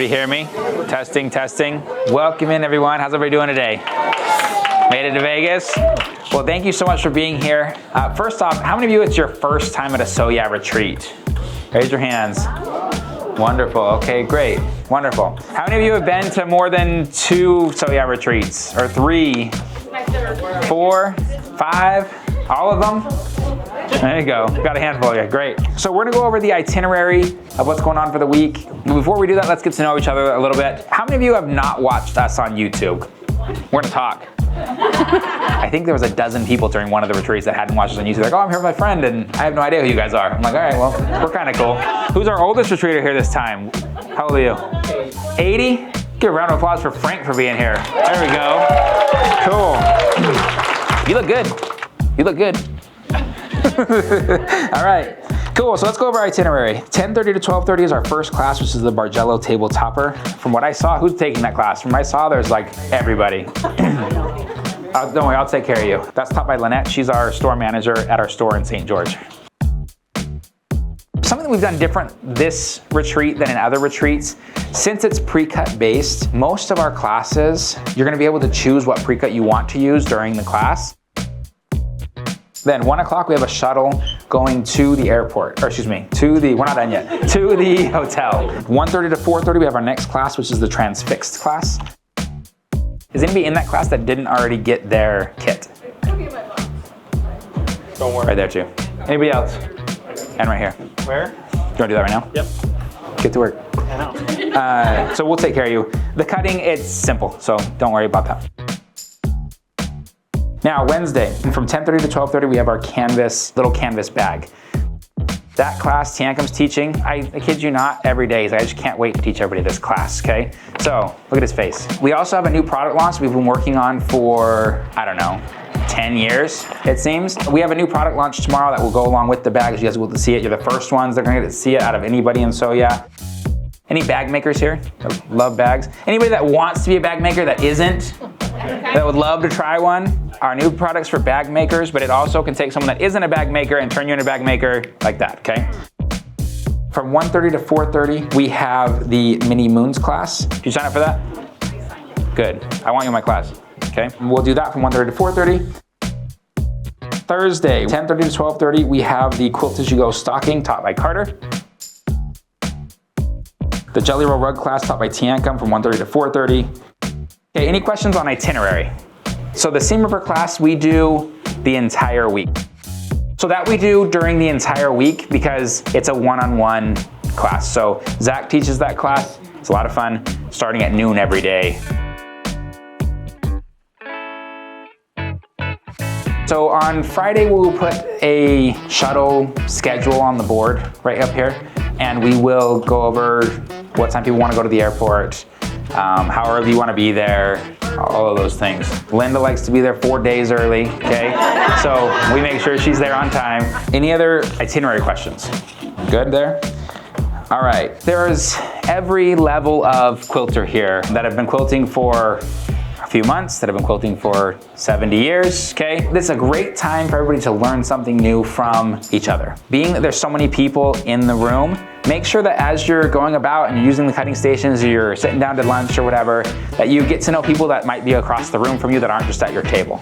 everybody hear me? Testing, testing. Welcome in, everyone. How's everybody doing today? Made it to Vegas? Well, thank you so much for being here. First off, how many of you it's your first time at a So Yeah retreat? Raise your hands. Wonderful, okay, great, wonderful. How many of you have been to more than 2 So Yeah retreats? Or 3, 4, 5, all of them? There you go, got a handful here, great. So we're gonna go over the itinerary of what's going on for the week. Before we do that, let's get to know each other a little bit. How many of you have not watched us on YouTube? We're gonna talk. I think there was a dozen people during one of the retreats that hadn't watched us on YouTube. Like, oh, I'm here with my friend and I have no idea who you guys are. I'm like, all right, well, we're kind of cool. Who's our oldest retreater here this time? How old are you? 80? Give a round of applause for Frank for being here. There we go. Cool. You look good. You look good. All right. Cool, so let's go over our itinerary. 10:30 to 12:30 is our first class, which is the Bargello Table Topper. From what I saw, who's taking that class? From what I saw, there's like everybody. Don't worry, I'll take care of you. That's taught by Lynette. She's our store manager at our store in St. George. Something that we've done different this retreat than in other retreats, since it's pre-cut based, most of our classes, you're gonna be able to choose what pre-cut you want to use during the class. Then 1 o'clock, we have a shuttle going to the airport, or excuse me, we're not done yet, to the hotel. 1:30 to 4:30, we have our next class, which is the transfixed class. Is anybody in that class that didn't already get their kit? Don't worry. Right there too. Anybody else? And right here. Where? You wanna do that right now? Yep. Get to work. I know. So we'll take care of you. The cutting, it's simple, so don't worry about that. Now, Wednesday, from 10:30 to 12:30, we have our little canvas bag. That class, Tiankam's teaching, I kid you not, every day. I just can't wait to teach everybody this class, okay? So, look at his face. We also have a new product launch we've been working on for, I don't know, 10 years, it seems. We have a new product launch tomorrow that will go along with the bags. You guys will get to see it. You're the first ones that are gonna get to see it out of anybody in So Yeah. Any bag makers here that love bags? Anybody that wants to be a bag maker that isn't? That would love to try one? Our new products for bag makers, but it also can take someone that isn't a bag maker and turn you into a bag maker like that, okay? From 1:30 to 4:30, we have the Mini Moons class. Did you sign up for that? Good, I want you in my class, okay? We'll do that from 1:30 to 4:30. Thursday, 10:30 to 12:30, we have the Quilt As You Go stocking taught by Carter. The Jelly Roll Rug class taught by Tiankam from 1:30 to 4:30. Okay, any questions on itinerary? So the Seam Ripper class, we do the entire week. So that we do during the entire week because it's a one-on-one class. So Zach teaches that class. It's a lot of fun, starting at noon every day. So on Friday, we'll put a shuttle schedule on the board right up here, and we will go over what time people want to go to the airport, how early you want to be there, all of those things. Linda likes to be there 4 days early, okay? So we make sure she's there on time. Any other itinerary questions? Good there? All right, there's every level of quilter here that have been quilting for a few months, that have been quilting for 70 years, okay? This is a great time for everybody to learn something new from each other. Being that there's so many people in the room, make sure that as you're going about and you're using the cutting stations or you're sitting down to lunch or whatever, that you get to know people that might be across the room from you that aren't just at your table.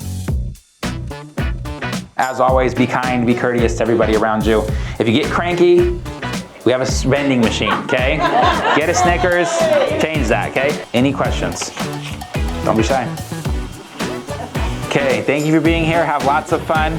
As always, be kind, be courteous to everybody around you. If you get cranky, we have a vending machine, okay? Get a Snickers, change that, okay? Any questions? Don't be shy. Okay, thank you for being here. Have lots of fun.